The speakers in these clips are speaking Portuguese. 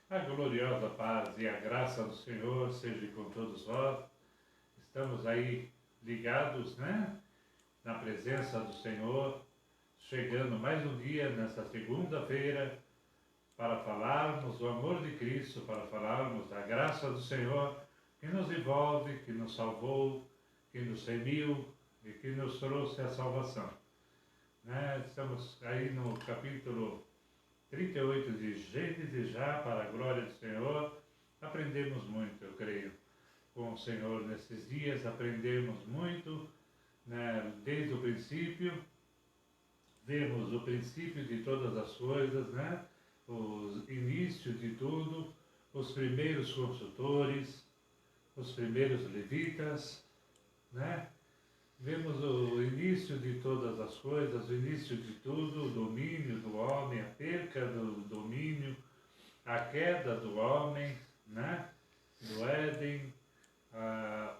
A gloriosa paz e a graça do Senhor seja com todos vós. Estamos aí ligados, né? Na presença do Senhor, chegando mais um dia nessa segunda-feira para falarmos do amor de Cristo, para falarmos da graça do Senhor que nos envolve, que nos salvou, que nos remiu e que nos trouxe a salvação. Né? Estamos aí no capítulo 38 de Gênesis já, para a glória do Senhor. Aprendemos muito, eu creio, com o Senhor nesses dias. Aprendemos muito, né? Desde o princípio. Vemos o princípio de todas as coisas, né? O início de tudo, os primeiros consultores, os primeiros levitas, né? Vemos o início de todas as coisas, o início de tudo, o domínio do homem, a perca do domínio, a queda do homem, né? Do Éden,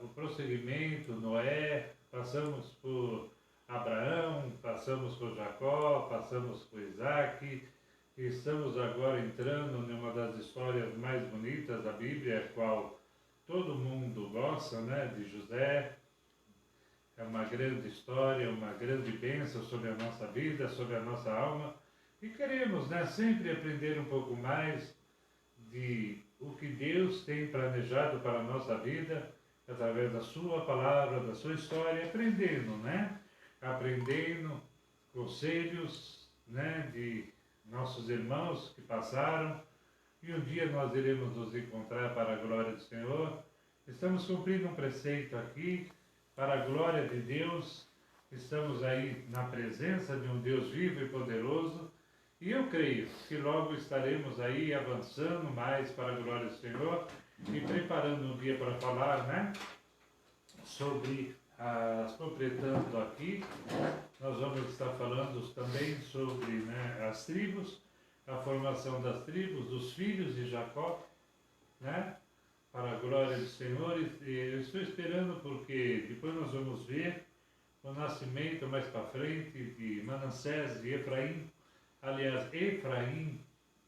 o prosseguimento, Noé, passamos por Abraão, passamos por Jacó, passamos por Isaac, e estamos agora entrando numa das histórias mais bonitas da Bíblia, a qual todo mundo gosta, né? De José. É uma grande história, uma grande bênção sobre a nossa vida, sobre a nossa alma. E queremos, né, sempre aprender um pouco mais de o que Deus tem planejado para a nossa vida, através da sua palavra, da sua história, aprendendo, né? Aprendendo conselhos, né, de nossos irmãos que passaram. E um dia nós iremos nos encontrar para a glória do Senhor. Estamos cumprindo um preceito aqui, para a glória de Deus. Estamos aí na presença de um Deus vivo e poderoso, e eu creio que logo estaremos aí avançando mais para a glória do Senhor e preparando um dia para falar, né, sobre completando aqui, nós vamos estar falando também sobre, né, as tribos, a formação das tribos, dos filhos de Jacó, né, para a glória do Senhor. E eu estou esperando porque depois nós vamos ver o nascimento mais para frente de Manassés e Efraim. Aliás, Efraim,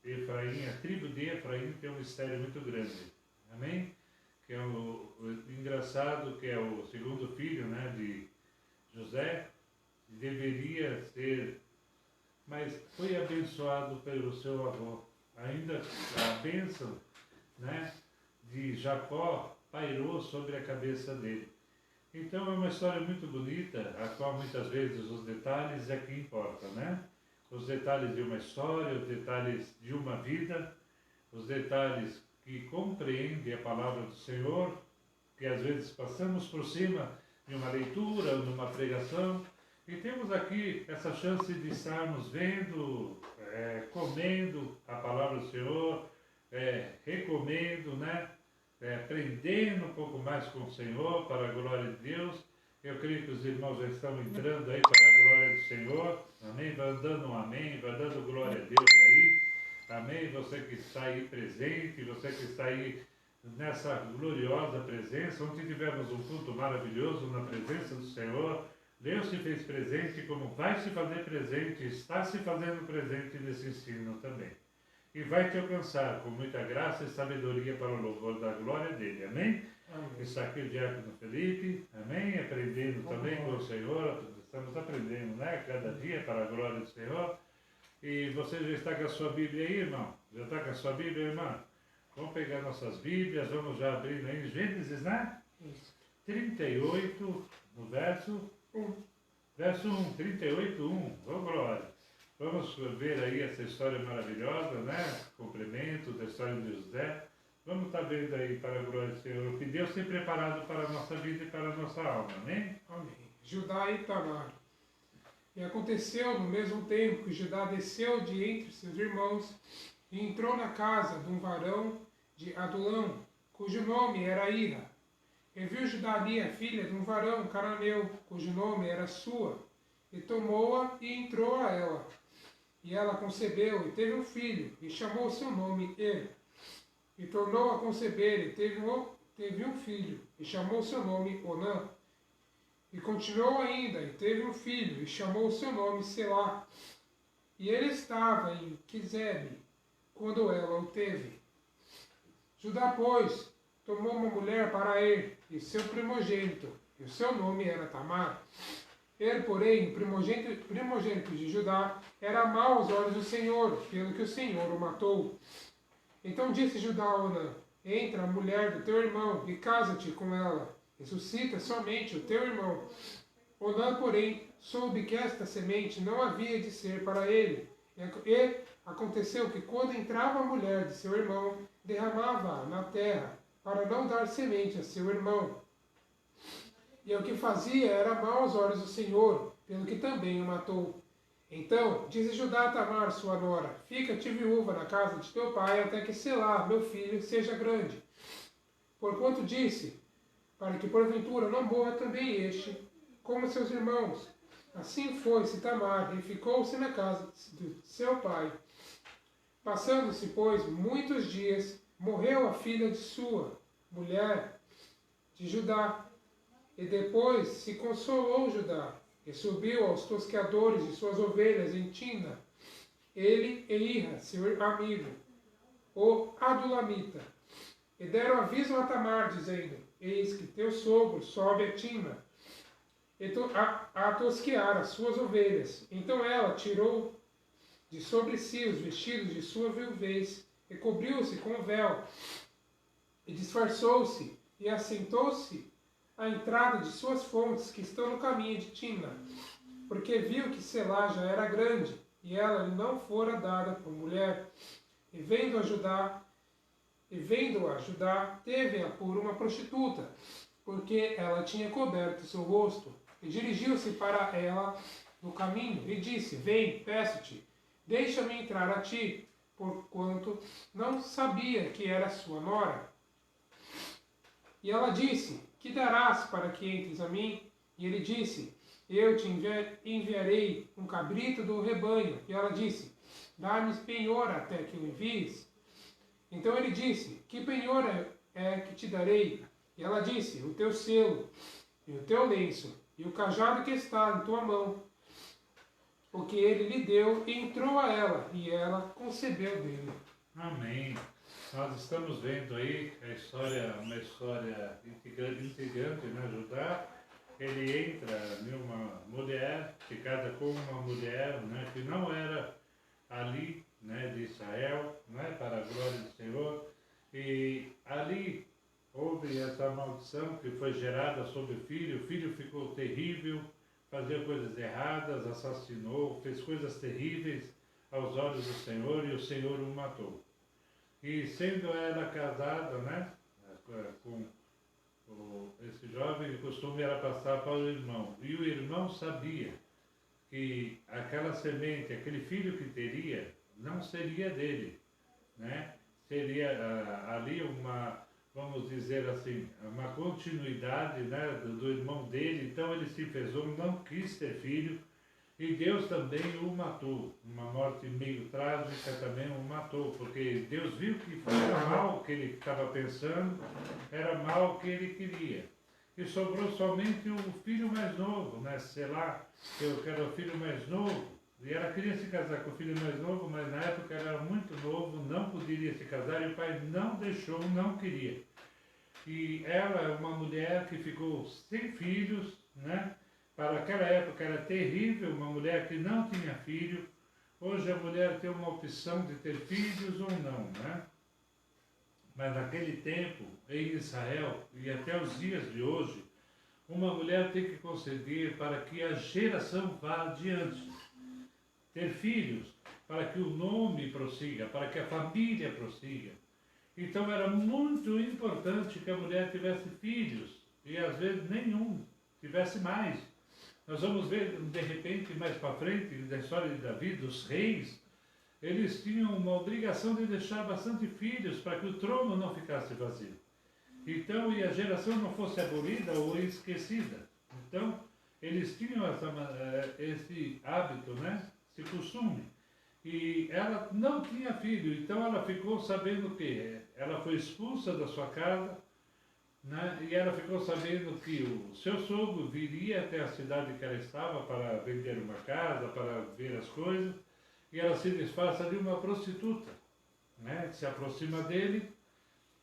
a tribo de Efraim tem um mistério muito grande. Amém? Que é o engraçado, que é o segundo filho, né, de José, deveria ser, mas foi abençoado pelo seu avô. Ainda a bênção, né, de Jacó pairou sobre a cabeça dele. Então é uma história muito bonita, a qual muitas vezes os detalhes é que importam, né? Os detalhes de uma história, os detalhes de uma vida, os detalhes que compreendem a palavra do Senhor, que às vezes passamos por cima de uma leitura ou de uma pregação, e temos aqui essa chance de estarmos vendo, comendo a palavra do Senhor, recomendo, né? Aprendendo um pouco mais com o Senhor, para a glória de Deus. Eu creio que os irmãos já estão entrando aí para a glória do Senhor. Amém? Vai dando um amém, vai dando glória a Deus aí. Amém? Você que está aí presente, você que está aí nessa gloriosa presença. Ontem tivemos um culto maravilhoso na presença do Senhor. Deus se fez presente, como vai se fazer presente, está se fazendo presente nesse ensino também. E vai te alcançar com muita graça e sabedoria para o louvor da glória dele. Amém? Amém. Está aqui o diácono Felipe. Amém? Aprendendo também com o Senhor. Estamos aprendendo, né? Cada dia para a glória do Senhor. E você já está com a sua Bíblia aí, irmão? Já está com a sua Bíblia, irmã? Vamos pegar nossas Bíblias, vamos já abrir aí em Gênesis, né? 38, no verso 1. Verso 1, 38, 1. Oh, glória! Vamos ver aí essa história maravilhosa, né? Complemento da história de José. Vamos estar vendo aí, para a glória do Senhor, o que Deus tem preparado para a nossa vida e para a nossa alma. Amém? Amém. Judá e Tamar. E aconteceu no mesmo tempo que Judá desceu de entre seus irmãos e entrou na casa de um varão de Adulão, cujo nome era Ira. E viu Judá ali a filha de um varão cananeu, cujo nome era Sua, e tomou-a e entrou a ela. E ela concebeu e teve um filho, e chamou seu nome Er. E tornou a conceber e teve um filho, e chamou seu nome Onã. E continuou ainda, e teve um filho, e chamou seu nome Selá. E ele estava em Quizebe, quando ela o teve. Judá, pois, tomou uma mulher para ele, e seu primogênito, e o seu nome era Tamar. Ele, porém, o primogênito de Judá, era mau aos olhos do Senhor, pelo que o Senhor o matou. Então disse Judá a Onã: entra a mulher do teu irmão e casa-te com ela, e suscita somente o teu irmão. Onã, porém, soube que esta semente não havia de ser para ele. E aconteceu que, quando entrava a mulher de seu irmão, derramava-a na terra, para não dar semente a seu irmão. E o que fazia era mau aos olhos do Senhor, pelo que também o matou. Então disse Judá a Tamar, sua nora: fica-te viúva na casa de teu pai, até que Selá, meu filho, seja grande. Porquanto disse, para que porventura não morra também este, como seus irmãos. Assim foi-se Tamar, e ficou-se na casa de seu pai. Passando-se, pois, muitos dias, morreu a filha de sua mulher, de Judá. E depois se consolou Judá, e subiu aos tosqueadores de suas ovelhas em Tina, ele e Ira, seu amigo, o Adulamita. E deram aviso a Tamar, dizendo: eis que teu sogro sobe a Tina, a tosquear as suas ovelhas. Então ela tirou de sobre si os vestidos de sua viuvez, e cobriu-se com o véu, e disfarçou-se, e assentou-se à entrada de suas fontes, que estão no caminho de Tina, porque viu que Selá já era grande, e ela lhe não fora dada por mulher. E vendo-a Judá, teve-a por uma prostituta, porque ela tinha coberto seu rosto. E dirigiu-se para ela no caminho, e disse: vem, peço-te, deixa-me entrar a ti, porquanto não sabia que era sua nora. E ela disse: que darás para que entres a mim? E ele disse: eu te enviarei um cabrito do rebanho. E ela disse: dá-me penhor até que o envies. Então ele disse: que penhor é que te darei? E ela disse: o teu selo, e o teu lenço, e o cajado que está em tua mão. O que ele lhe deu, e entrou a ela, e ela concebeu dele. Amém. Nós estamos vendo aí a história, uma história intrigante, né? Judá, ele entra em uma mulher, se casa com uma mulher, né? Que não era ali, né? De Israel, né? Para a glória do Senhor. E ali houve essa maldição que foi gerada sobre o filho ficou terrível, fazia coisas erradas, assassinou, fez coisas terríveis aos olhos do Senhor, e o Senhor o matou. E sendo ela casada, né, com esse jovem, o costume era passar para o irmão. E o irmão sabia que aquela semente, aquele filho que teria, não seria dele, né? Seria ali uma, vamos dizer assim, uma continuidade, né, do irmão dele. Então ele se pesou, não quis ter filho, e Deus também o matou. Uma morte meio trágica também o matou, porque Deus viu que era mal o que ele estava pensando, era mal o que ele queria. E sobrou somente o filho mais novo, né? Selá, que era o filho mais novo. E ela queria se casar com o filho mais novo, mas na época ela era muito novo, não poderia se casar, e o pai não deixou, não queria. E ela é uma mulher que ficou sem filhos, né? Para aquela época era terrível, uma mulher que não tinha filho. Hoje a mulher tem uma opção de ter filhos ou não, né? Mas naquele tempo, em Israel, e até os dias de hoje, uma mulher tem que conceder para que a geração vá adiante. Ter filhos, para que o nome prossiga, para que a família prossiga. Então era muito importante que a mulher tivesse filhos, e às vezes nenhum, tivesse mais. Nós vamos ver, de repente, mais para frente, da história de Davi, dos reis, eles tinham uma obrigação de deixar bastante filhos para que o trono não ficasse vazio. Então, e a geração não fosse abolida ou esquecida. Então, eles tinham esse hábito, né? Esse costume. E ela não tinha filho, então ela ficou sabendo que ela foi expulsa da sua casa, né? E ela ficou sabendo que o seu sogro viria até a cidade que ela estava para vender uma casa, para ver as coisas, e ela se disfarça de uma prostituta, né? Se aproxima dele,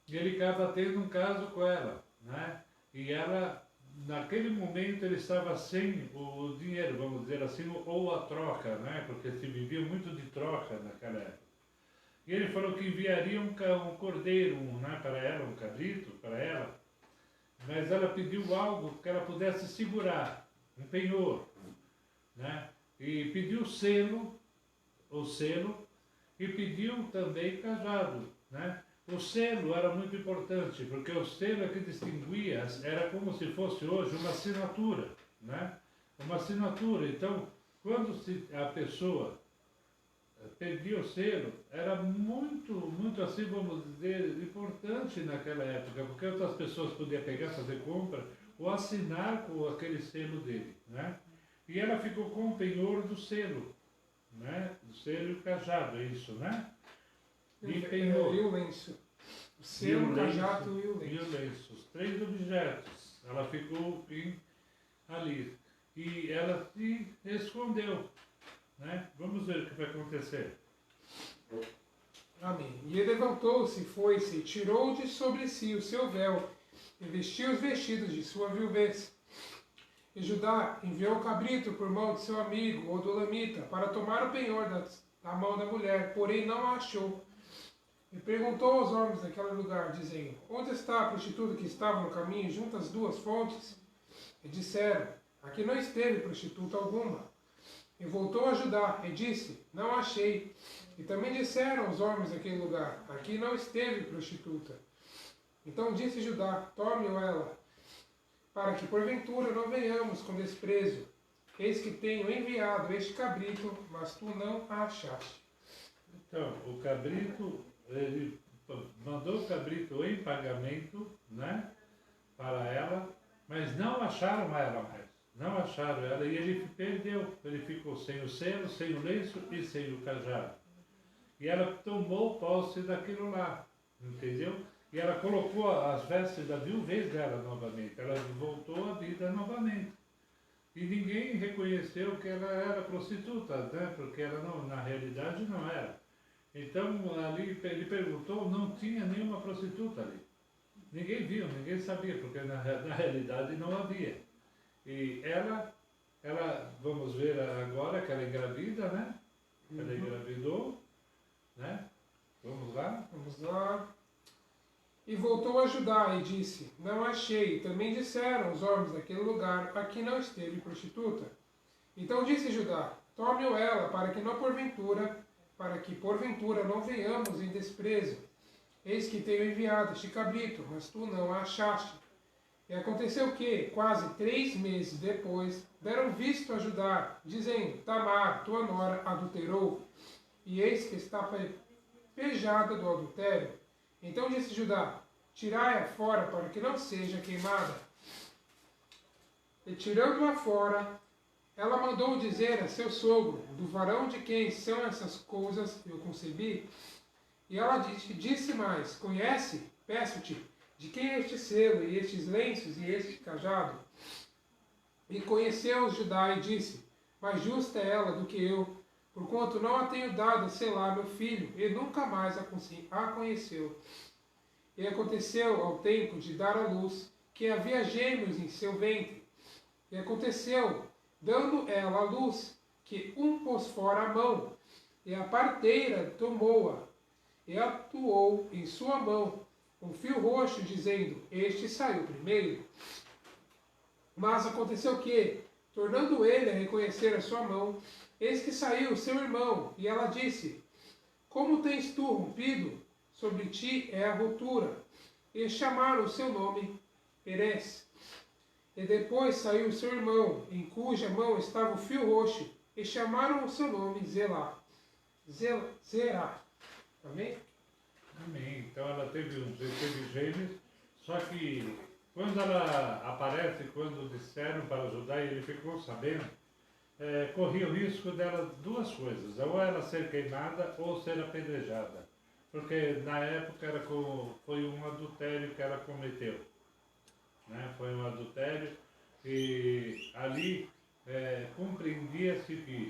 E ele acaba tendo um caso com ela, né? E ela, naquele momento, ele estava sem o dinheiro, vamos dizer assim, ou a troca, né? Porque se vivia muito de troca naquela época. E ele falou que enviaria um cordeiro, né, para ela, um cabrito para ela, mas ela pediu algo que ela pudesse segurar, um penhor, né? E pediu o selo, e pediu também cajado, né? O selo era muito importante, porque o selo é que distinguia, era como se fosse hoje uma assinatura, né? Uma assinatura. Então, quando a pessoa perdia o selo, era muito assim, vamos dizer, importante naquela época, porque outras pessoas podiam pegar, fazer compra, ou assinar com aquele selo dele, né? E ela ficou com o penhor do selo, né? Do selo e o cajado, é isso, né? E penhor. E o lenço. O selo, o cajado e o lenço. E o lenço. Os 3 objetos. Ela ficou ali. E ela se escondeu, né? Vamos ver o que vai acontecer. Amém. E ele levantou-se, foi-se, tirou de sobre si o seu véu, e vestiu os vestidos de sua viuvez. E Judá enviou o cabrito por mão de seu amigo, Odolamita, para tomar o penhor da mão da mulher, porém não a achou. E perguntou aos homens daquele lugar, dizendo: Onde está a prostituta que estava no caminho junto às 2 fontes? E disseram: Aqui não esteve prostituta alguma. E voltou a Judá e disse: Não achei. E também disseram os homens daquele lugar: Aqui não esteve prostituta. Então disse Judá: Tome-o ela, para que porventura não venhamos com desprezo. Eis que tenho enviado este cabrito, mas tu não a achaste. Então, o cabrito, ele mandou o cabrito em pagamento, né, para ela, mas não acharam ela mais. Não acharam ela e ele perdeu. Ele ficou sem o selo, sem o lenço e sem o cajado. E ela tomou posse daquilo lá, entendeu? E ela colocou as vestes da viuvez dela novamente. Ela voltou à vida novamente. E ninguém reconheceu que ela era prostituta, né? Porque ela não, na realidade não era. Então ali ele perguntou, não tinha nenhuma prostituta ali. Ninguém viu, ninguém sabia, porque na realidade não havia. E ela, vamos ver agora que ela engravida, né? Ela engravidou, né? Vamos lá? Vamos lá. E voltou a Judá e disse: Não achei. E também disseram os homens daquele lugar: Aqui não esteve prostituta. Então disse Judá: Tome-o ela, para que porventura não venhamos em desprezo. Eis que tenho enviado este cabrito, mas tu não a achaste. E aconteceu que, quase 3 meses depois, deram visto a Judá, dizendo: Tamar, tua nora, adulterou, e eis que está pejada do adultério. Então disse Judá: Tirai-a fora, para que não seja queimada. E tirando-a fora, ela mandou dizer a seu sogro: Do varão de quem são essas coisas eu concebi? E ela disse mais: Conhece, peço-te, de quem é este selo, e estes lenços, e este cajado? E conheceu Judá e disse: Mais justa é ela do que eu, porquanto não a tenho dado a selar meu filho, e nunca mais a conheceu. E aconteceu ao tempo de dar à luz, que havia gêmeos em seu ventre. E aconteceu, dando ela à luz, que um pôs fora a mão, e a parteira tomou-a, e atuou em sua mão um fio roxo, dizendo: Este saiu primeiro. Mas aconteceu que, tornando ele a reconhecer a sua mão, eis que saiu seu irmão, e ela disse: Como tens tu rompido? Sobre ti é a ruptura. E chamaram o seu nome Perez. E depois saiu seu irmão, em cuja mão estava o fio roxo, e chamaram o seu nome Zerá. Amém? Amém. Então ela teve gêmeos, só que quando ela aparece, quando disseram para Judá e ele ficou sabendo, corria o risco dela 2 coisas, ou ela ser queimada ou ser apedrejada. Porque na época foi um adultério que ela cometeu. Né? Foi um adultério e ali compreendia-se que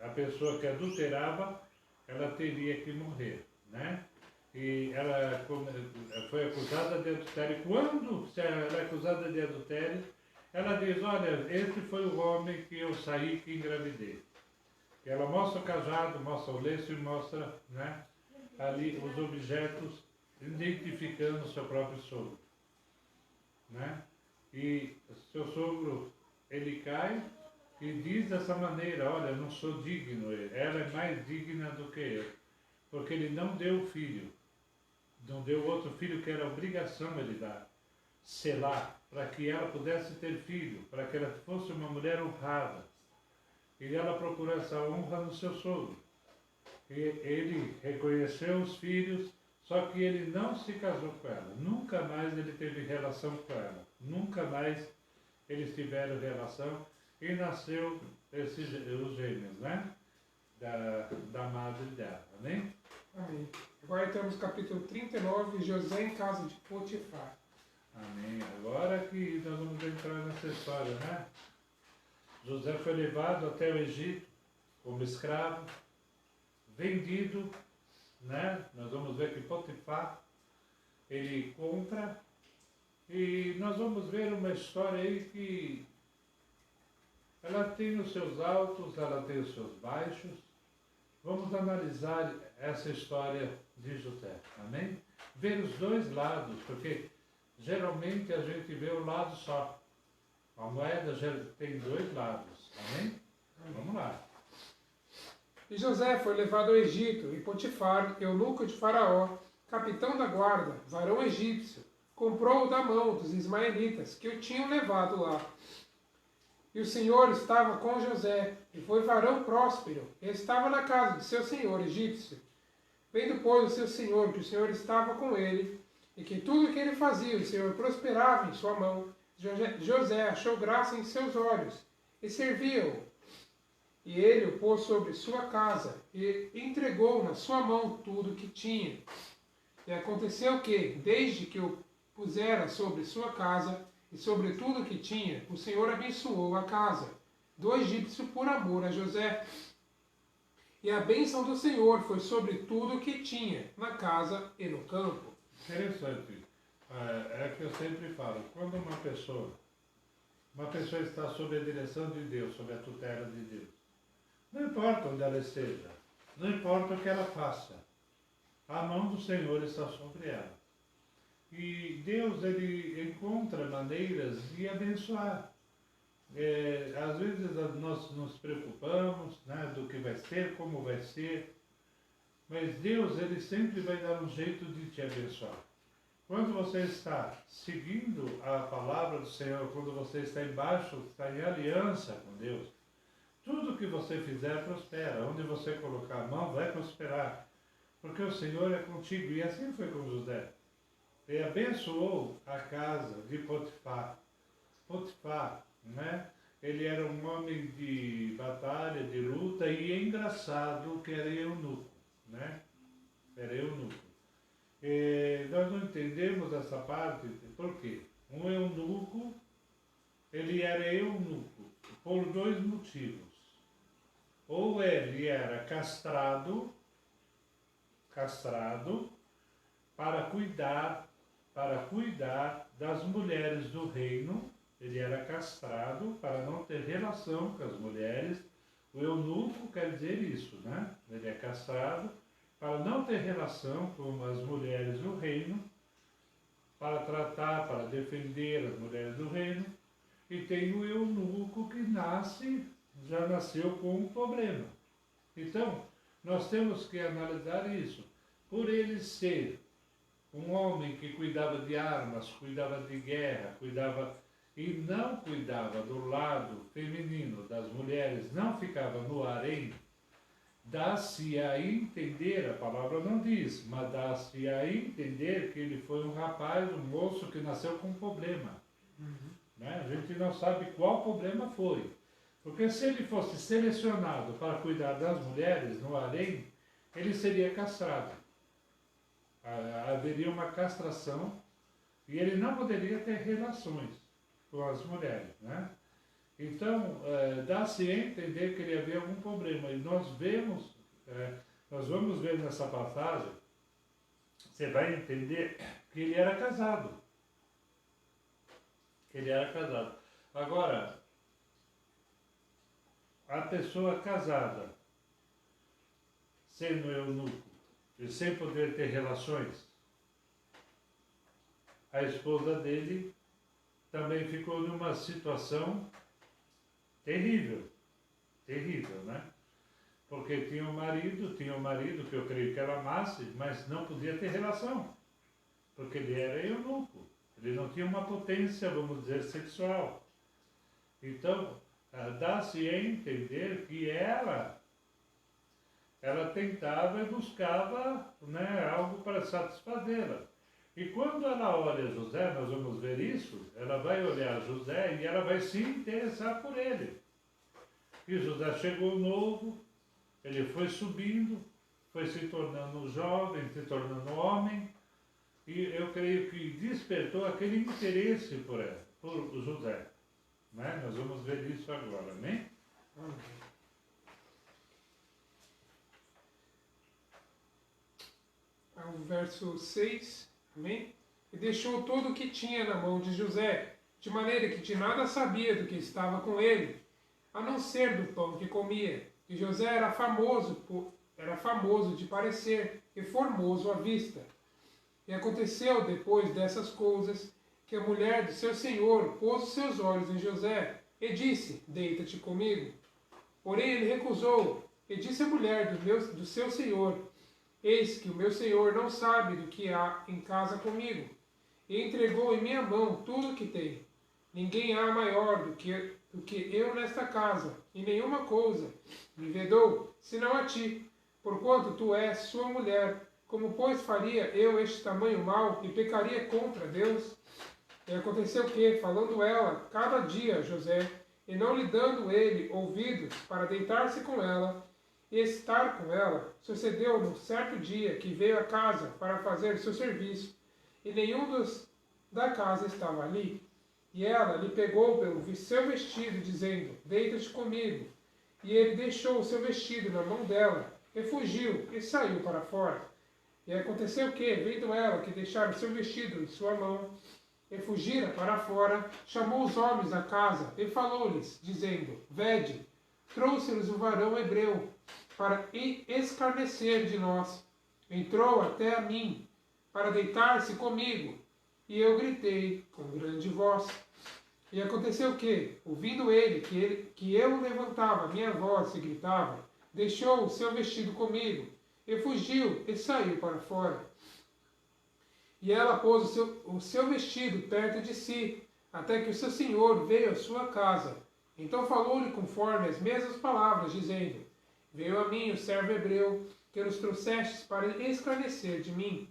a pessoa que adulterava, ela teria que morrer. Né? e ela foi acusada de adultério. Quando ela é acusada de adultério, ela diz, olha, esse foi o homem que eu saí, que engravidei. Ela mostra o cajado, mostra o lenço e mostra, né, ali os objetos, identificando o seu próprio sogro. Né? E seu sogro, ele cai e diz dessa maneira, olha, não sou digno, ela é mais digna do que eu. Porque ele não deu filho, não deu outro filho que era obrigação ele dar, selar, para que ela pudesse ter filho, para que ela fosse uma mulher honrada. E ela procurou essa honra no seu sogro. E ele reconheceu os filhos, só que ele não se casou com ela. Nunca mais ele teve relação com ela. Nunca mais eles tiveram relação. E nasceu os gêmeos, né? Da madre dela. Amém? Amém. Agora temos capítulo 39, José em casa de Potifar. Amém. Agora que nós vamos entrar nessa história, né? José foi levado até o Egito como escravo, vendido, né? Nós vamos ver que Potifar, ele compra, e nós vamos ver uma história aí que ela tem os seus altos, ela tem os seus baixos. Vamos analisar essa história de José, amém? Ver os dois lados, porque geralmente a gente vê o lado só. A moeda já tem dois lados, amém? Vamos lá. E José foi levado ao Egito, e Potifar, eunuco de Faraó, capitão da guarda, varão egípcio, comprou-o da mão dos ismaelitas, que o tinham levado lá. E o Senhor estava com José, e foi varão próspero, e estava na casa de seu senhor egípcio. Vendo, pois, o seu senhor que o Senhor estava com ele, e que tudo o que ele fazia o Senhor prosperava em sua mão, José achou graça em seus olhos, e serviu-o. E ele o pôs sobre sua casa, e entregou na sua mão tudo o que tinha. E aconteceu que, desde que o pusera sobre sua casa, e sobre tudo o que tinha, o Senhor abençoou a casa do egípcio por amor a José. E a bênção do Senhor foi sobre tudo o que tinha, na casa e no campo. Interessante. É que eu sempre falo, quando uma pessoa está sob a direção de Deus, sob a tutela de Deus, não importa onde ela esteja, não importa o que ela faça, a mão do Senhor está sobre ela. E Deus, ele encontra maneiras de abençoar. Às vezes nós nos preocupamos, né, do que vai ser, como vai ser, mas Deus, ele sempre vai dar um jeito de te abençoar. Quando você está seguindo a palavra do Senhor, quando você está embaixo, está em aliança com Deus, tudo que você fizer prospera. Onde você colocar a mão, vai prosperar. Porque o Senhor é contigo. E assim foi com José. Ele abençoou a casa de Potifar. Potifar, né? Ele era um homem de batalha, de luta, e é engraçado que era eunuco, né? Era eunuco. Nós não entendemos essa parte, por quê? Um eunuco, ele era eunuco por dois motivos. Ou ele era castrado para cuidar das mulheres do reino. Ele era castrado para não ter relação com as mulheres. O eunuco quer dizer isso, né? Ele é castrado para não ter relação com as mulheres do reino, para tratar, para defender as mulheres do reino. E tem o eunuco que já nasceu com um problema. Então, nós temos que analisar isso. Por ele ser um homem que cuidava de armas, cuidava de guerra, e não cuidava do lado feminino das mulheres, não ficava no harém, dá-se a entender, a palavra não diz, mas dá-se a entender que ele foi um rapaz, um moço que nasceu com um problema. Né? A gente não sabe qual problema foi. Porque se ele fosse selecionado para cuidar das mulheres no harém, ele seria castrado. Haveria uma castração e ele não poderia ter relações com as mulheres, né? Então, dá-se a entender que ele havia algum problema. E nós vamos ver nessa passagem, você vai entender que ele era casado. Ele era casado. Agora, a pessoa casada, sendo eunuco e sem poder ter relações, a esposa dele também ficou numa situação terrível, terrível, né? Porque tinha um marido que eu creio que ela amasse, mas não podia ter relação, porque ele era eunuco, ele não tinha uma potência, vamos dizer, sexual. Então, dá-se a entender que ela tentava e buscava, né, algo para satisfazê-la. E quando ela olha José, nós vamos ver isso, ela vai olhar José e ela vai se interessar por ele. E José chegou novo, ele foi subindo, foi se tornando jovem, se tornando homem, e eu creio que despertou aquele interesse por ela, por José. Né? Nós vamos ver isso agora, amém? Amém. O verso 6, amém? E deixou todo o que tinha na mão de José, de maneira que de nada sabia do que estava com ele, a não ser do pão que comia. E José era famoso de parecer e formoso à vista. E aconteceu, depois dessas coisas, que a mulher de seu senhor pôs os seus olhos em José, e disse, deita-te comigo. Porém ele recusou, e disse à mulher do seu senhor, eis que o meu senhor não sabe do que há em casa comigo, e entregou em minha mão tudo o que tem. Ninguém há maior do que eu nesta casa, e nenhuma coisa me vedou, senão a ti, porquanto tu és sua mulher. Como, pois, faria eu este tamanho mal, e pecaria contra Deus? E aconteceu que, falando ela cada dia a José, e não lhe dando ele ouvidos para deitar-se com ela, e estar com ela, sucedeu num certo dia que veio a casa para fazer seu serviço, e nenhum dos da casa estava ali. E ela lhe pegou pelo seu vestido, dizendo, deita-te comigo. E ele deixou o seu vestido na mão dela, e fugiu, e saiu para fora. E aconteceu que, vendo ela que deixara o seu vestido em sua mão, e fugira para fora, chamou os homens da casa, e falou-lhes, dizendo, vede, trouxe-lhes um varão hebreu, para escarnecer de nós. Entrou até a mim, para deitar-se comigo, e eu gritei com grande voz. E aconteceu que, ouvindo ele que eu levantava minha voz e gritava, deixou o seu vestido comigo, e fugiu e saiu para fora. E ela pôs o seu vestido perto de si, até que o seu senhor veio à sua casa. Então falou-lhe conforme as mesmas palavras, dizendo, veio a mim o servo hebreu, que nos trouxestes para escarnecer de mim.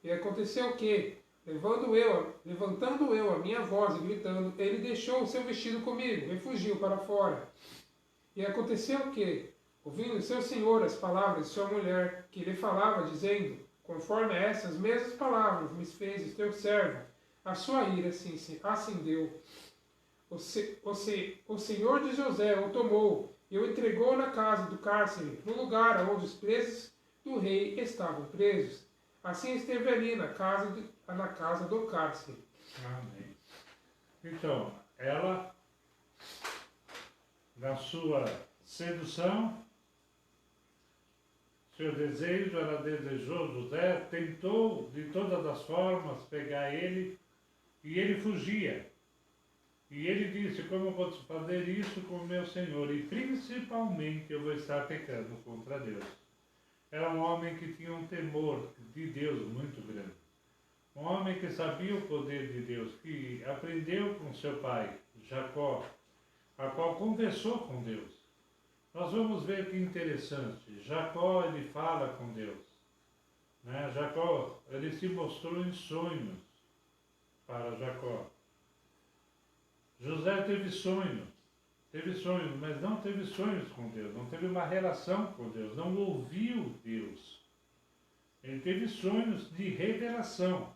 E aconteceu que, levantando eu a minha voz e gritando, ele deixou o seu vestido comigo e fugiu para fora. E aconteceu que, ouvindo seu senhor as palavras de sua mulher, que lhe falava, dizendo, conforme a essas mesmas palavras me fez teu servo, a sua ira se acendeu. O senhor de José o tomou e o entregou na casa do cárcere, no lugar onde os presos do rei estavam presos. Assim esteve ali na casa do cárcere. Amém. Então, ela, na sua sedução, seu desejo, ela desejou José, tentou de todas as formas pegar ele, e ele fugia. E ele disse, como eu posso fazer isso com o meu Senhor? E principalmente eu vou estar pecando contra Deus. Era um homem que tinha um temor de Deus muito grande. Um homem que sabia o poder de Deus, que aprendeu com seu pai, Jacó, a qual conversou com Deus. Nós vamos ver que interessante. Jacó, ele fala com Deus. Né? Jacó, ele se mostrou em sonhos para Jacó. José teve sonhos, mas não teve sonhos com Deus, não teve uma relação com Deus, não ouviu Deus. Ele teve sonhos de revelação,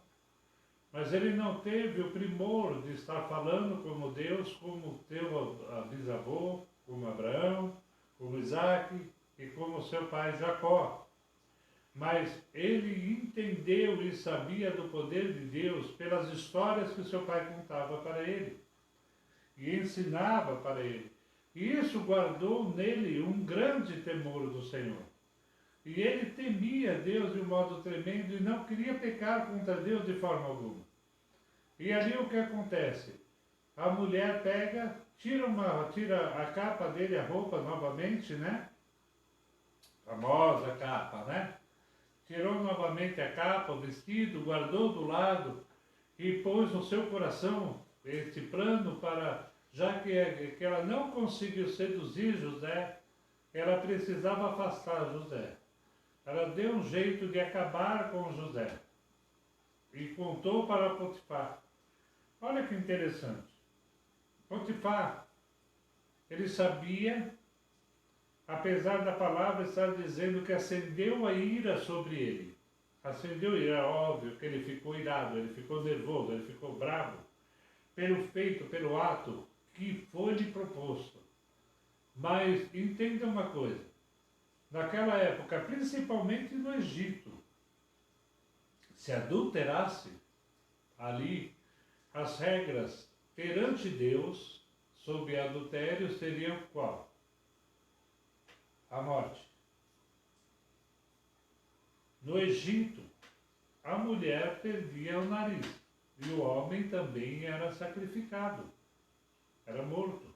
mas ele não teve o primor de estar falando como Deus, como teu bisavô, como Abraão, como Isaac e como seu pai Jacó. mas ele entendeu e sabia do poder de Deus pelas histórias que seu pai contava para ele e ensinava para ele. E isso guardou nele um grande temor do Senhor. E ele temia Deus de um modo tremendo e não queria pecar contra Deus de forma alguma. E ali o que acontece? A mulher pega, tira a capa dele, a roupa novamente, né? Famosa capa, né? Tirou novamente a capa, o vestido, guardou do lado e pôs no seu coração este plano para, já que ela não conseguiu seduzir José, ela precisava afastar José. Ela deu um jeito de acabar com José e contou para Potifar. Olha que interessante. Potifar, ele sabia, apesar da palavra estar dizendo que acendeu a ira sobre ele. Acendeu a ira, óbvio que ele ficou irado, ele ficou nervoso, ele ficou bravo pelo feito, pelo ato que foi lhe proposto. Mas entenda uma coisa, naquela época, principalmente no Egito, se adulterasse ali, as regras perante Deus sobre adultério seriam qual? A morte. No Egito, a mulher perdia o nariz e o homem também era sacrificado, era morto.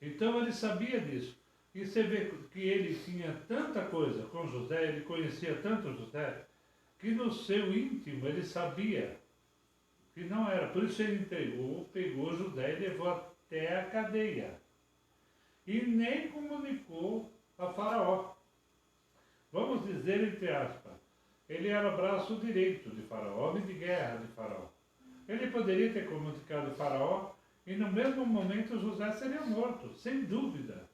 Então ele sabia disso. E você vê que ele tinha tanta coisa com José, ele conhecia tanto José, que no seu íntimo ele sabia que não era. Por isso ele pegou José e levou até a cadeia. E nem comunicou a Faraó. Vamos dizer, entre aspas, ele era o braço direito de Faraó, homem de guerra de Faraó. Ele poderia ter comunicado a Faraó e no mesmo momento José seria morto, sem dúvida.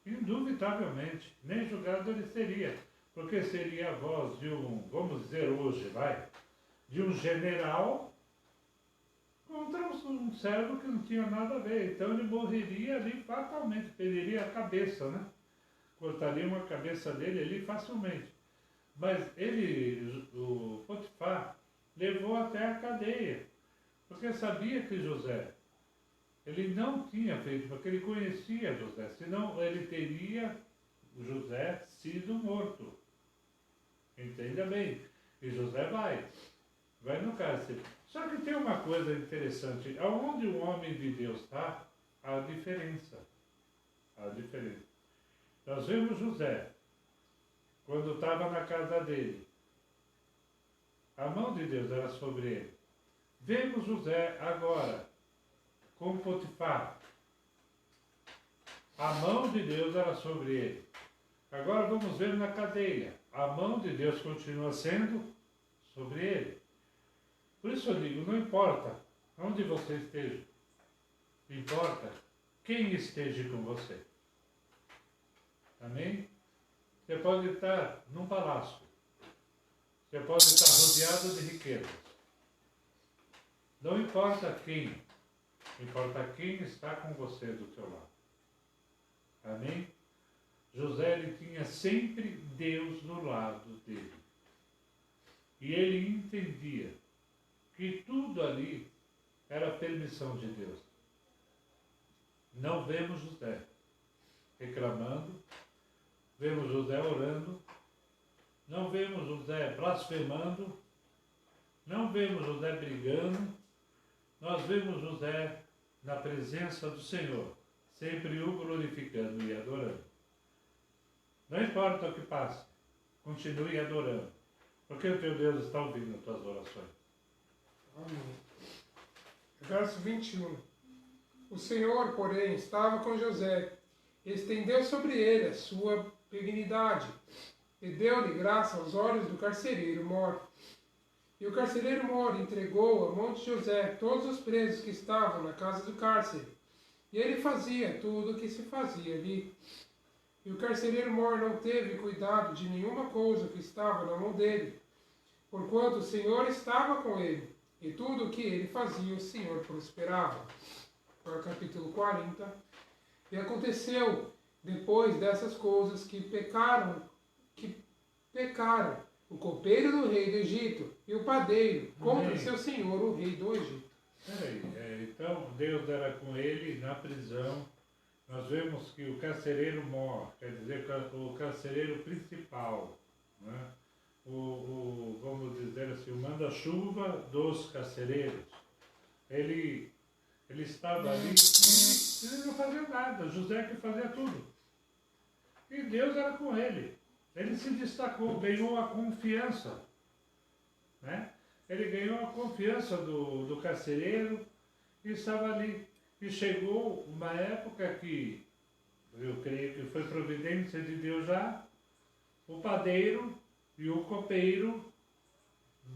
Indubitavelmente, nem julgado ele seria, porque seria a voz de vamos dizer hoje, de um general contra um servo que não tinha nada a ver. Então ele morreria ali fatalmente, perderia a cabeça, né? Cortariam a cabeça dele ali facilmente. Mas o Potifar, levou até a cadeia, porque sabia que José, ele não tinha feito, porque ele conhecia José, senão ele teria, José, sido morto. Entenda bem. E José vai no cárcere. Só que tem uma coisa interessante, aonde o homem de Deus está, há diferença. Há diferença. Nós vemos José, quando estava na casa dele, a mão de Deus era sobre ele. Vemos José agora, com Potifar. A mão de Deus era sobre ele. Agora vamos ver na cadeia. A mão de Deus continua sendo sobre ele. Por isso eu digo, não importa onde você esteja, importa quem esteja com você. Amém? Você pode estar num palácio. Você pode estar rodeado de riquezas. Não importa quem, importa quem está com você do seu lado. Amém? José, ele tinha sempre Deus do lado dele. E ele entendia que tudo ali era permissão de Deus. Não vemos José reclamando, vemos José orando, não vemos José blasfemando, não vemos José brigando, nós vemos José na presença do Senhor, sempre o glorificando e adorando. Não importa o que passe, continue adorando, porque o teu Deus está ouvindo as tuas orações. Amém. Verso 21. O Senhor, porém, estava com José, estendeu sobre ele a sua benignidade, e deu-lhe graça aos olhos do carcereiro mor. E o carcereiro mor entregou à mão de José todos os presos que estavam na casa do cárcere, e ele fazia tudo o que se fazia ali. E o carcereiro mor não teve cuidado de nenhuma coisa que estava na mão dele, porquanto o Senhor estava com ele, e tudo o que ele fazia o Senhor prosperava. Para o capítulo 40. E aconteceu, depois dessas coisas, que pecaram, o copeiro do rei do Egito e o padeiro, contra seu senhor, o rei do Egito. Peraí, então Deus era com ele na prisão. Nós vemos que o carcereiro mor, quer dizer, o carcereiro principal, né? Vamos dizer assim, o manda-chuva dos carcereiros. Ele estava ali e ele não fazia nada, José que fazia tudo. E Deus era com ele. Ele se destacou, ganhou a confiança, né? Ele ganhou a confiança do carcereiro e estava ali. E chegou uma época que, eu creio que foi providência de Deus já, o padeiro e o copeiro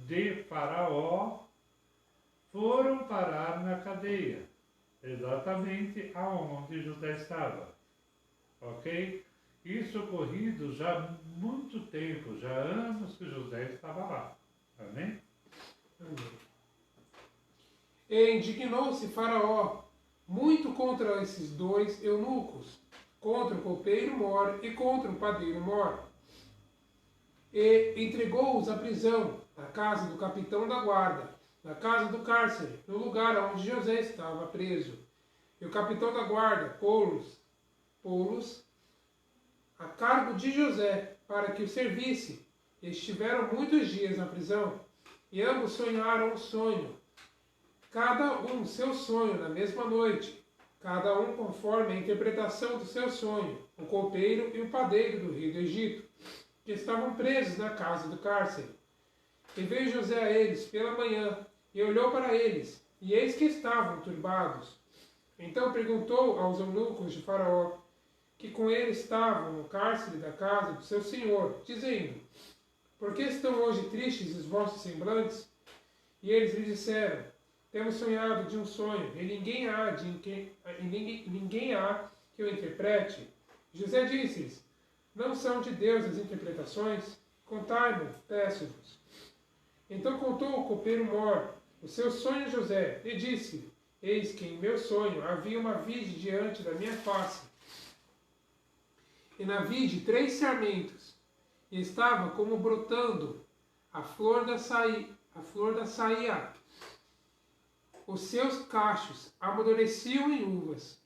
de Faraó foram parar na cadeia, exatamente aonde José estava. Ok? Isso ocorrido já há muito tempo, já há anos que José estava lá. Amém? Amém. E indignou-se Faraó muito contra esses dois eunucos, contra o copeiro mor e contra o padeiro mor, e entregou-os à prisão, na casa do capitão da guarda, na casa do cárcere, no lugar onde José estava preso. E o capitão da guarda pô-los a cargo de José, para que o servisse. E estiveram muitos dias na prisão, e ambos sonharam um sonho, cada um seu sonho na mesma noite, cada um conforme a interpretação do seu sonho, o copeiro e o padeiro do rei do Egito, que estavam presos na casa do cárcere. E veio José a eles pela manhã, e olhou para eles, e eis que estavam turbados. Então perguntou aos eunucos de Faraó, que com ele estavam no cárcere da casa do seu senhor, dizendo: por que estão hoje tristes os vossos semblantes? E eles lhe disseram: temos sonhado de um sonho, e ninguém há que o interprete. José disse-lhes: não são de Deus as interpretações? Contai-mo, peço-vos. Então contou o copeiro mor o seu sonho a José, e disse: eis que em meu sonho havia uma vide diante da minha face, e na vide 3 sarmentos, e estava como brotando a flor da saía. Os seus cachos amadureciam em uvas,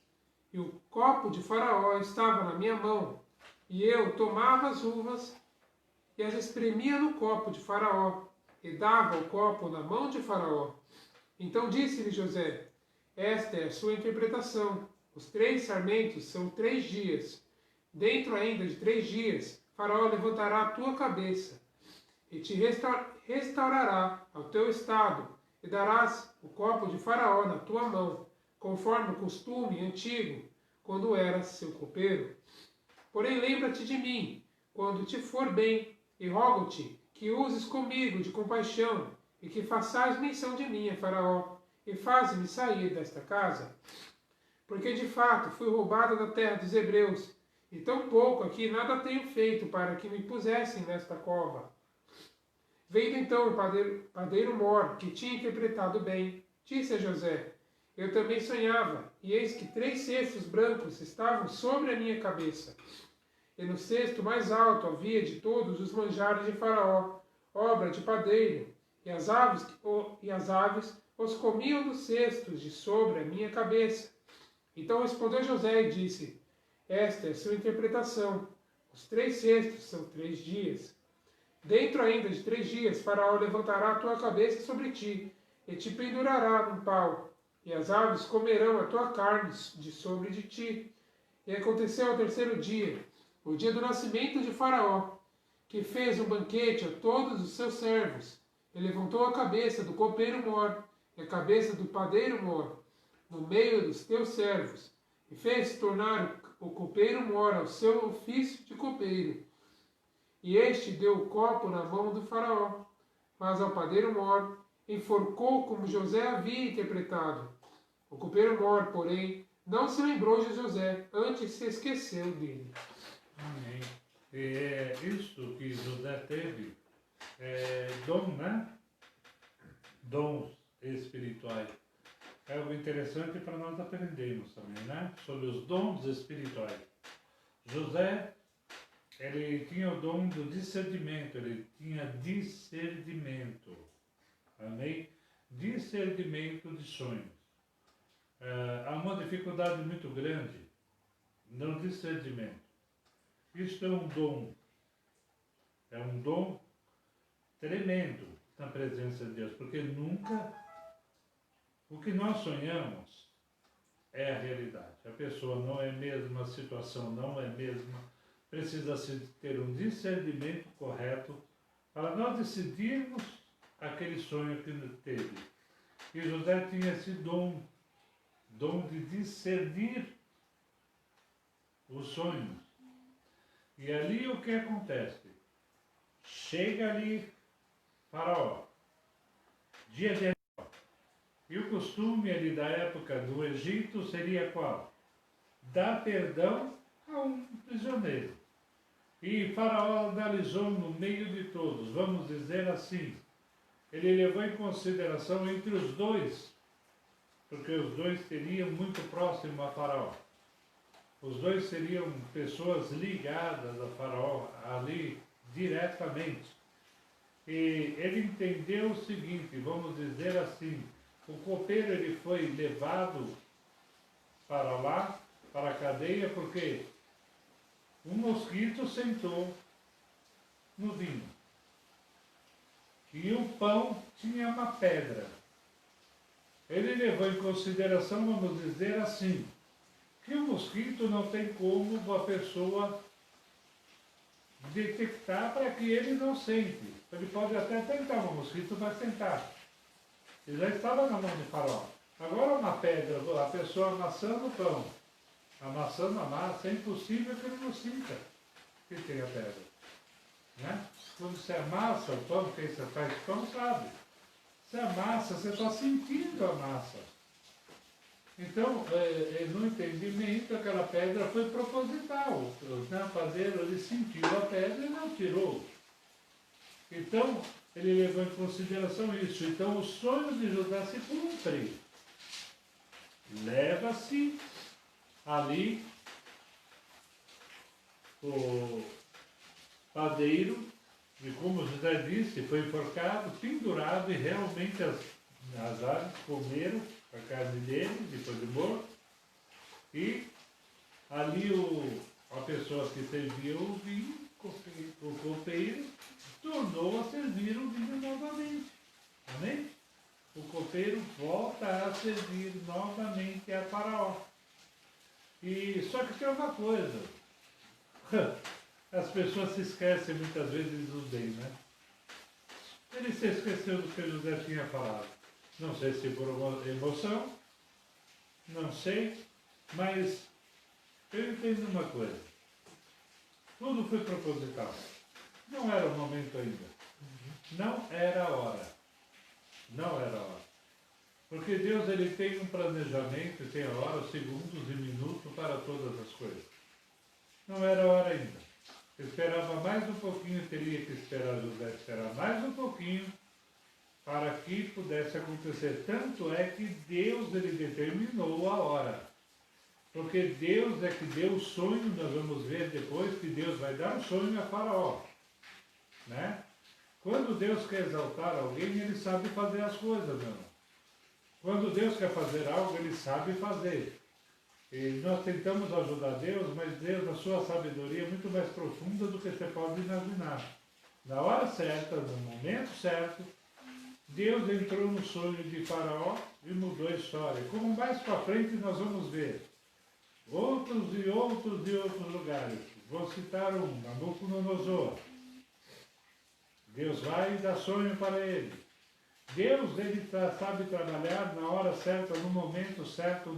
e o copo de Faraó estava na minha mão, e eu tomava as uvas e as espremia no copo de Faraó, e dava o copo na mão de Faraó. Então disse-lhe José: esta é a sua interpretação. Os 3 sarmentos são 3 dias. Dentro ainda de 3 dias, Faraó levantará a tua cabeça, e te restaurará ao teu estado, e darás o copo de Faraó na tua mão, conforme o costume antigo, quando eras seu copeiro. Porém lembra-te de mim, quando te for bem, e rogo-te que uses comigo de compaixão, e que façais menção de mim a Faraó, e faze-me sair desta casa. Porque de fato fui roubada da terra dos hebreus, e tão pouco aqui nada tenho feito para que me pusessem nesta cova. Vendo então o padeiro mor, que tinha interpretado bem, disse a José: eu também sonhava, e eis que 3 cestos brancos estavam sobre a minha cabeça. E no cesto mais alto havia de todos os manjares de Faraó, obra de padeiro, e as aves os comiam dos cestos de sobre a minha cabeça. Então respondeu José e disse: esta é a sua interpretação. Os 3 cestos são 3 dias. Dentro ainda de 3 dias, Faraó levantará a tua cabeça sobre ti, e te pendurará num pau, e as aves comerão a tua carne de sobre de ti. E aconteceu ao 3º dia, o dia do nascimento de Faraó, que fez um banquete a todos os seus servos, e levantou a cabeça do copeiro mor, e a cabeça do padeiro mor, no meio dos teus servos, e fez tornar o copeiro mor ao seu ofício de copeiro. E este deu o copo na mão do Faraó, mas ao padeiro mor enforcou como José havia interpretado. O copeiro mor, porém, não se lembrou de José, antes se esqueceu dele. Amém. E é isso que José teve, dom, né? Dons espirituais. É algo interessante para nós aprendermos também, né? Sobre os dons espirituais. José ele tinha o dom do discernimento, ele tinha discernimento, amém? Discernimento de sonhos. Há uma dificuldade muito grande no discernimento. Isto é um dom tremendo na presença de Deus, porque nunca o que nós sonhamos é a realidade. A pessoa não é mesma, a situação não é mesma, precisa-se ter um discernimento correto para nós decidirmos aquele sonho que teve. E José tinha esse dom de discernir os sonhos. E ali o que acontece? Chega ali Faraó, dia de Faraó. E o costume ali da época do Egito seria qual? Dar perdão a um prisioneiro. E Faraó analisou no meio de todos, vamos dizer assim, ele levou em consideração entre os dois, porque os dois seriam muito próximos a Faraó. Os dois seriam pessoas ligadas a Faraó ali diretamente. E ele entendeu o seguinte, vamos dizer assim, o copeiro ele foi levado para lá, para a cadeia, porque um mosquito sentou no vinho. E o pão tinha uma pedra. Ele levou em consideração, vamos dizer assim, que o mosquito não tem como a pessoa detectar para que ele não sente. Ele pode até tentar, o mosquito vai sentar. Ele já estava na mão de Faraó. Agora uma pedra, a pessoa amassando o pão, amassando a massa, é impossível que ele não sinta que tem a pedra. Né? Quando você amassa o pão, quem você faz pão sabe. Você amassa, você está sentindo a massa. Então, no entendimento, aquela pedra foi proposital. O padeiro ele sentiu a pedra e não tirou. Então, ele levou em consideração isso. Então, o sonho de José se cumpre. Leva-se ali o padeiro, e como José disse, foi enforcado, pendurado, e realmente as aves comeram a carne dele, depois de morto, e ali a pessoa que serviu o vinho, o copeiro, tornou a servir o vinho novamente. Amém? O copeiro volta a servir novamente a Faraó. E só que tem uma coisa, as pessoas se esquecem muitas vezes dos bens, né? Ele se esqueceu do que José tinha falado. Não sei se por emoção, não sei, mas eu entendo uma coisa. Tudo foi proposital. Não era o momento ainda. Não era a hora. Não era a hora. Porque Deus ele tem um planejamento, tem a hora, segundos e minutos para todas as coisas. Não era a hora ainda. Esperava mais um pouquinho, teria que esperar José esperar mais um pouquinho para que pudesse acontecer. Tanto é que Deus ele determinou a hora. Porque Deus é que deu o sonho, nós vamos ver depois que Deus vai dar o sonho a Faraó. Né? Quando Deus quer exaltar alguém, ele sabe fazer as coisas, meu irmão. Quando Deus quer fazer algo, ele sabe fazer. E nós tentamos ajudar Deus, mas Deus, na sua sabedoria, é muito mais profunda do que você pode imaginar. Na hora certa, no momento certo, Deus entrou no sonho de Faraó e mudou a história. Como mais para frente nós vamos ver outros e outros e outros lugares. Vou citar um, Nabucodonosor. Deus vai e dá sonho para ele. Deus ele sabe trabalhar na hora certa, no momento certo,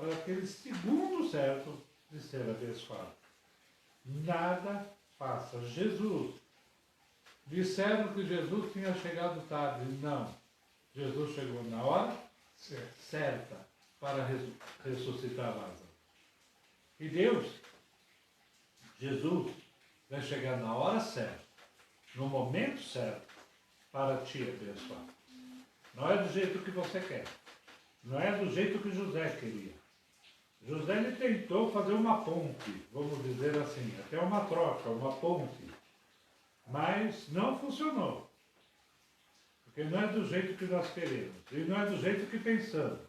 naquele segundo certo de ser abençoado. Nada passa. Jesus. Disseram que Jesus tinha chegado tarde. Não. Jesus chegou na hora certa para ressuscitar Lázaro. E Deus, Jesus, vai chegar na hora certa, no momento certo, para te abençoar. Não é do jeito que você quer. Não é do jeito que José queria. José ele tentou fazer uma ponte, vamos dizer assim, até uma troca, uma ponte, mas não funcionou. Porque não é do jeito que nós queremos, e não é do jeito que pensamos.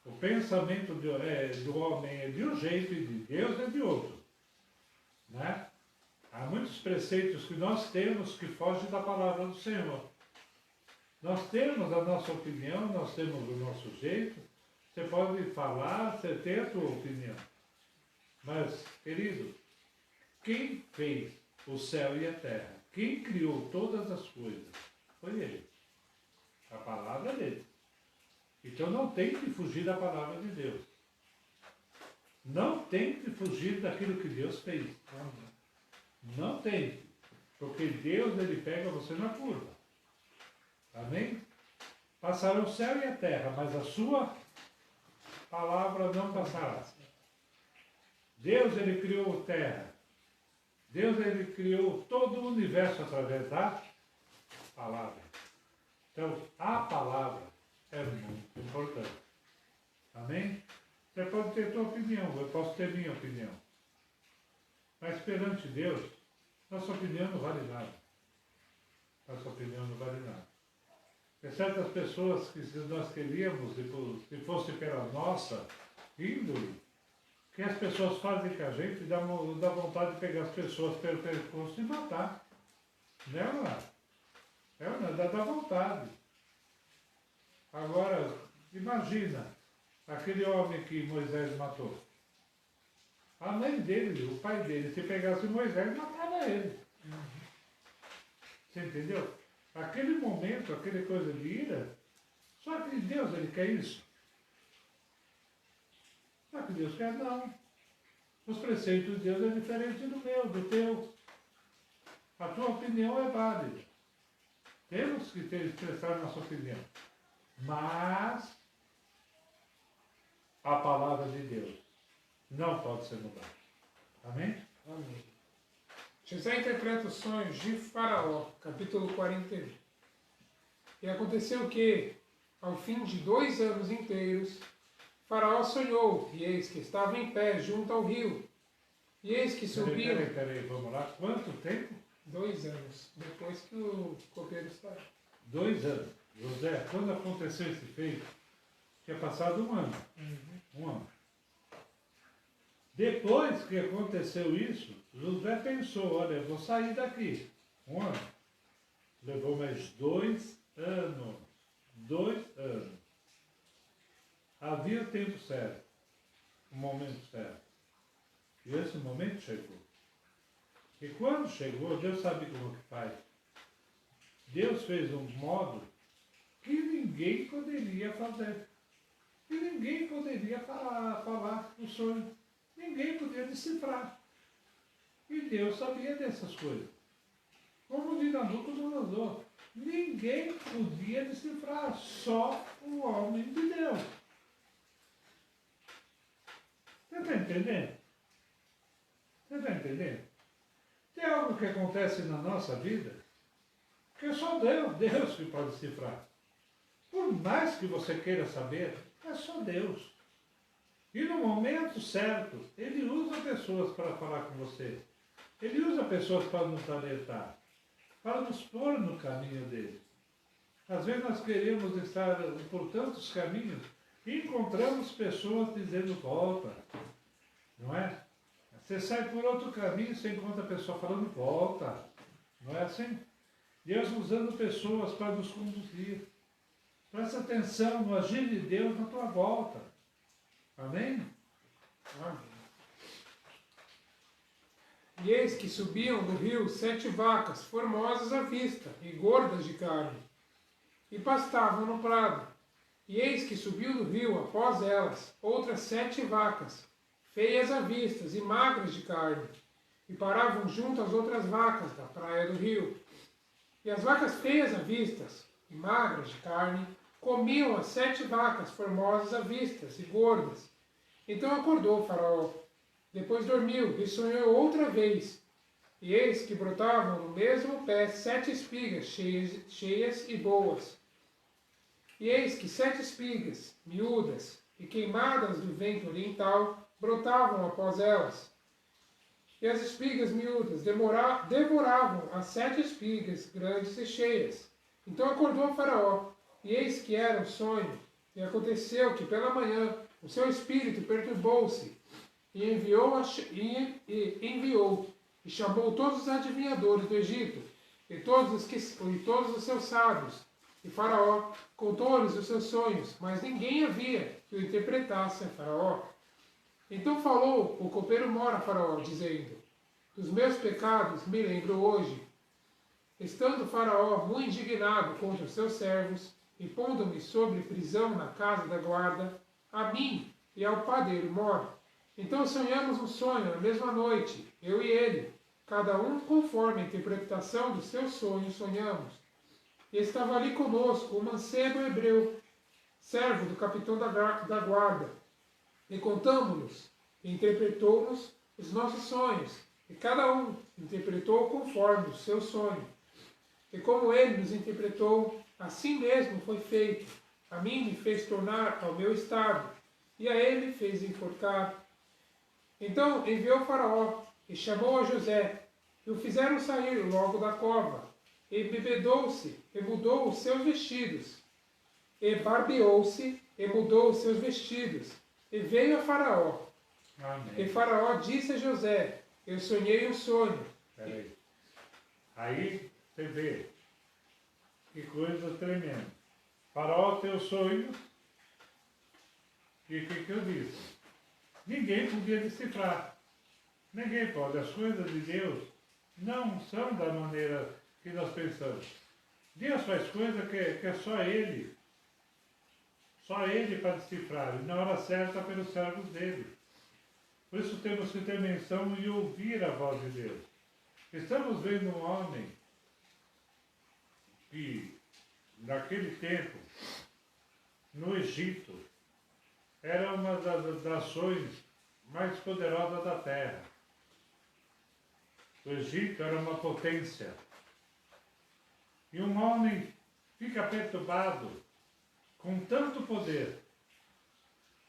O pensamento do homem é de um jeito e de Deus é de outro. Né? Há muitos preceitos que nós temos que fogem da palavra do Senhor. Nós temos a nossa opinião, nós temos o nosso jeito. Você pode falar, você tem a sua opinião. Mas, querido, quem fez o céu e a terra, quem criou todas as coisas, foi Ele. A palavra dele. Então não tem que fugir da palavra de Deus. Não tem que fugir daquilo que Deus fez. Não tem. Porque Deus, ele pega você na curva. Amém? Passará o céu e a terra, mas a sua palavra não passará. Deus, ele criou a terra. Deus, ele criou todo o universo através da palavra. Então, a palavra é muito importante. Amém? Você pode ter sua opinião, eu posso ter minha opinião. Mas perante Deus, nossa opinião não vale nada. Nossa opinião não vale nada. Tem certas pessoas que, se nós queríamos, se fosse pela nossa índole, que as pessoas fazem com a gente, dá vontade de pegar as pessoas pelo pescoço e matar. Não é, mano? Dá vontade. Agora, imagina aquele homem que Moisés matou. A mãe dele, o pai dele, se pegasse Moisés, matava ele. Você entendeu? Aquele momento, aquele coisa de ira, só que Deus, ele quer isso. Só que Deus quer não. Os preceitos de Deus é diferente do meu, do teu. A tua opinião é válida. Temos que expressar nossa opinião. Mas a palavra de Deus não pode ser mudada. Amém? Amém. José interpreta os sonhos de Faraó, capítulo 41. E aconteceu que, ao fim de 2 anos inteiros, Faraó sonhou, e eis que estava em pé junto ao rio. E eis que subiu... Peraí, vamos lá. Quanto tempo? 2 anos, depois que o copeiro saiu. 2 anos. José, quando aconteceu esse feito, tinha passado 1 ano. 1 ano. Depois que aconteceu isso, José pensou, olha, eu vou sair daqui. 1 ano. Levou mais 2 anos. 2 anos. Havia o tempo certo. O momento certo. E esse momento chegou. E quando chegou, Deus sabe como que faz. Deus fez um modo que ninguém poderia fazer. E ninguém poderia falar o sonho. Ninguém podia decifrar. E Deus sabia dessas coisas. Como de Nabucodonosor. Ninguém podia decifrar, só o homem de Deus. Você está entendendo? Você está entendendo? Tem algo que acontece na nossa vida que é só Deus que pode decifrar. Por mais que você queira saber, é só Deus. E no momento certo, Ele usa pessoas para falar com você. Ele usa pessoas para nos alertar, para nos pôr no caminho dele. Às vezes nós queremos estar por tantos caminhos e encontramos pessoas dizendo volta, não é? Você sai por outro caminho e você encontra a pessoa falando volta, não é assim? Deus usando pessoas para nos conduzir. Presta atenção no agir de Deus na tua volta. Amém? Amém. E eis que subiam do rio 7 vacas, formosas à vista e gordas de carne, e pastavam no prado. E eis que subiu do rio, após elas, outras 7 vacas, feias à vista e magras de carne, e paravam junto às outras vacas da praia do rio. E as vacas feias à vista e magras de carne comiam as 7 vacas formosas à vista e gordas. Então acordou Faraó. Depois dormiu e sonhou outra vez. E eis que brotavam no mesmo pé 7 espigas cheias e boas. E eis que 7 espigas, miúdas e queimadas do vento oriental, brotavam após elas. E as espigas miúdas devoravam as 7 espigas grandes e cheias. Então acordou Faraó, e eis que era um sonho. E aconteceu que pela manhã o seu espírito perturbou-se, e enviou, e chamou todos os adivinhadores do Egito, e todos os seus sábios. E Faraó contou-lhes os seus sonhos, mas ninguém havia que o interpretasse a Faraó. Então falou o copeiro-mor a Faraó, dizendo: dos meus pecados me lembro hoje. Estando Faraó muito indignado contra os seus servos, e pondo-me sobre prisão na casa da guarda, a mim e ao padeiro-mor. Então sonhamos um sonho na mesma noite, eu e ele, cada um conforme a interpretação do seu sonho sonhamos. E estava ali conosco o mancebo hebreu, servo do capitão da guarda, e contamos-nos, e interpretou-nos os nossos sonhos, e cada um interpretou conforme o seu sonho. E como ele nos interpretou, assim mesmo foi feito. A mim me fez tornar ao meu estado, e a ele fez enforcar. Então enviou Faraó, e chamou a José, e o fizeram sair logo da cova, e bebedou-se, e mudou os seus vestidos, e barbeou-se, e mudou os seus vestidos, e veio a Faraó. Amém. E Faraó disse a José: eu sonhei um sonho. Peraí. Aí você vê que coisa tremenda. Faraó tem o sonho, e o que eu disse? Ninguém podia decifrar. Ninguém pode. As coisas de Deus não são da maneira que nós pensamos. Deus faz coisa que é só Ele. Só Ele para decifrar. E na hora certa pelos servos dele. Por isso temos que ter menção e ouvir a voz de Deus. Estamos vendo um homem que, naquele tempo, no Egito, era uma das nações mais poderosas da terra. O Egito era uma potência. E um homem fica perturbado com tanto poder,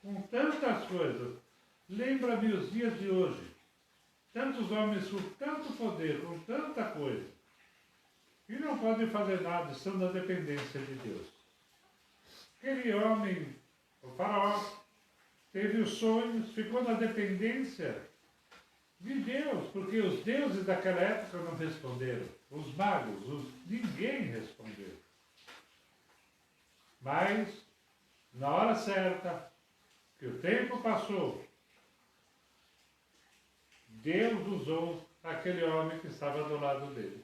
com tantas coisas. Lembra-me os dias de hoje. Tantos homens com tanto poder, com tanta coisa, e não podem fazer nada, estão na dependência de Deus. Aquele homem, o Faraó, teve os sonhos, ficou na dependência de Deus, porque os deuses daquela época não responderam. Os magos, ninguém respondeu. Mas, na hora certa, que o tempo passou, Deus usou aquele homem que estava do lado dele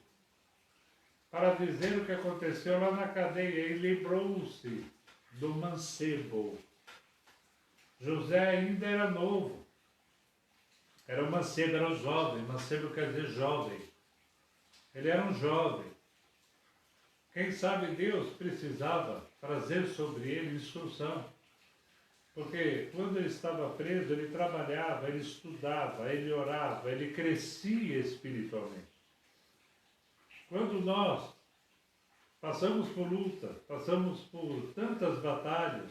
para dizer o que aconteceu lá na cadeia. Ele lembrou-se do mancebo. José ainda era novo. Era um mancebo, era um jovem. Mancebo quer dizer jovem. Ele era um jovem. Quem sabe Deus precisava trazer sobre ele instrução. Porque quando ele estava preso, ele trabalhava, ele estudava, ele orava, ele crescia espiritualmente. Quando nós passamos por luta, passamos por tantas batalhas,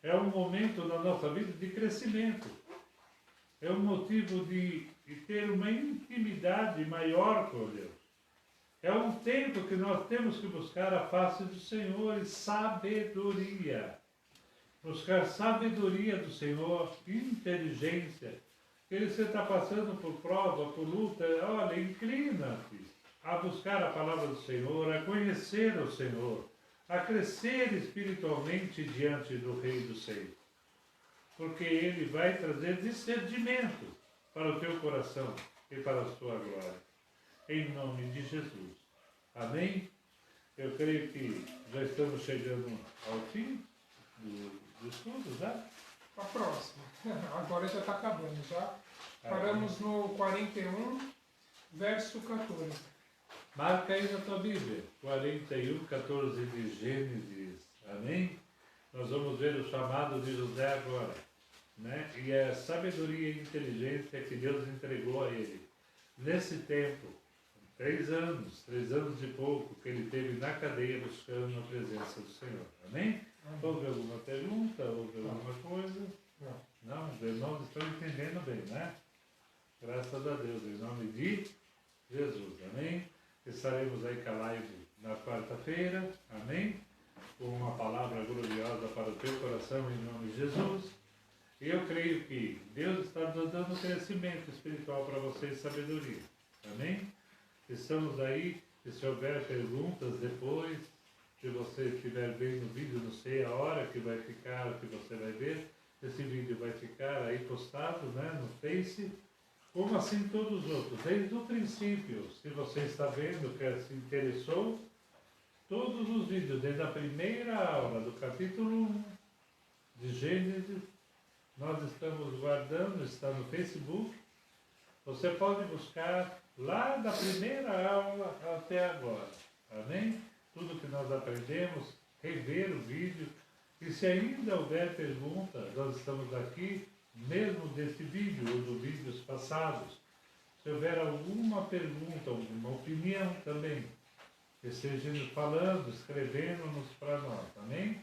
é um momento na nossa vida de crescimento. É um motivo de ter uma intimidade maior com Deus. É um tempo que nós temos que buscar a face do Senhor e sabedoria. Buscar sabedoria do Senhor, inteligência. Se você está passando por prova, por luta, olha, inclina-te a buscar a palavra do Senhor, a conhecer o Senhor, a crescer espiritualmente diante do Rei dos Seis. Porque Ele vai trazer discernimento para o teu coração e para a sua glória. Em nome de Jesus. Amém? Eu creio que já estamos chegando ao fim do estudo, já? A próxima. Agora já está acabando, já. Paramos no 41, verso 14. Marca aí na tua Bíblia, 41, 14 de Gênesis. Amém? Nós vamos ver o chamado de José agora. Né? E a sabedoria e inteligência que Deus entregou a ele. Nesse tempo, 3 anos e pouco, que ele teve na cadeia buscando a presença do Senhor. Amém? Houve alguma pergunta? Houve alguma coisa? Não. Os irmãos estão entendendo também, né? Graças a Deus, em nome de Jesus, amém? Estaremos aí com a live na quarta-feira, amém? Com uma palavra gloriosa para o teu coração, em nome de Jesus. E eu creio que Deus está dando crescimento espiritual para vocês, sabedoria, amém? Estamos aí, e se houver perguntas depois, se você estiver vendo o vídeo, não sei a hora que vai ficar, que você vai ver, esse vídeo vai ficar aí postado, né, no Face, como assim todos os outros, desde o princípio. Se você está vendo que se interessou, todos os vídeos, desde a primeira aula do capítulo 1 de Gênesis, nós estamos guardando, está no Facebook. Você pode buscar lá da primeira aula até agora, amém? Tudo que nós aprendemos, rever o vídeo. E se ainda houver pergunta, nós estamos aqui, mesmo desse vídeo ou dos vídeos passados. Se houver alguma pergunta, alguma opinião também, esteja falando, escrevendo-nos para nós, amém?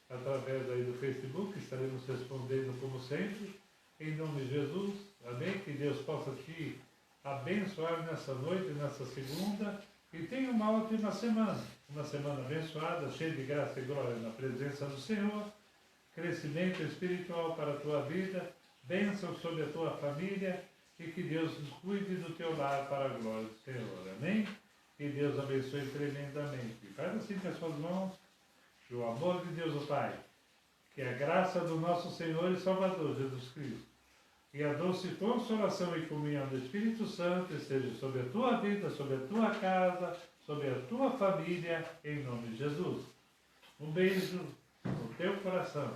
Através aí do Facebook, estaremos respondendo como sempre, em nome de Jesus, amém? Que Deus possa te abençoar nessa noite, nessa segunda, e tenha uma ótima semana abençoada, cheia de graça e glória na presença do Senhor, crescimento espiritual para a tua vida, bênção sobre a tua família, e que Deus cuide do teu lar para a glória do Senhor, amém? Que Deus abençoe tremendamente. Faz assim com as suas mãos, que o amor de Deus o Pai, que a graça do nosso Senhor e Salvador Jesus Cristo, e a doce consolação e comunhão do Espírito Santo esteja sobre a tua vida, sobre a tua casa, sobre a tua família, em nome de Jesus. Um beijo no teu coração.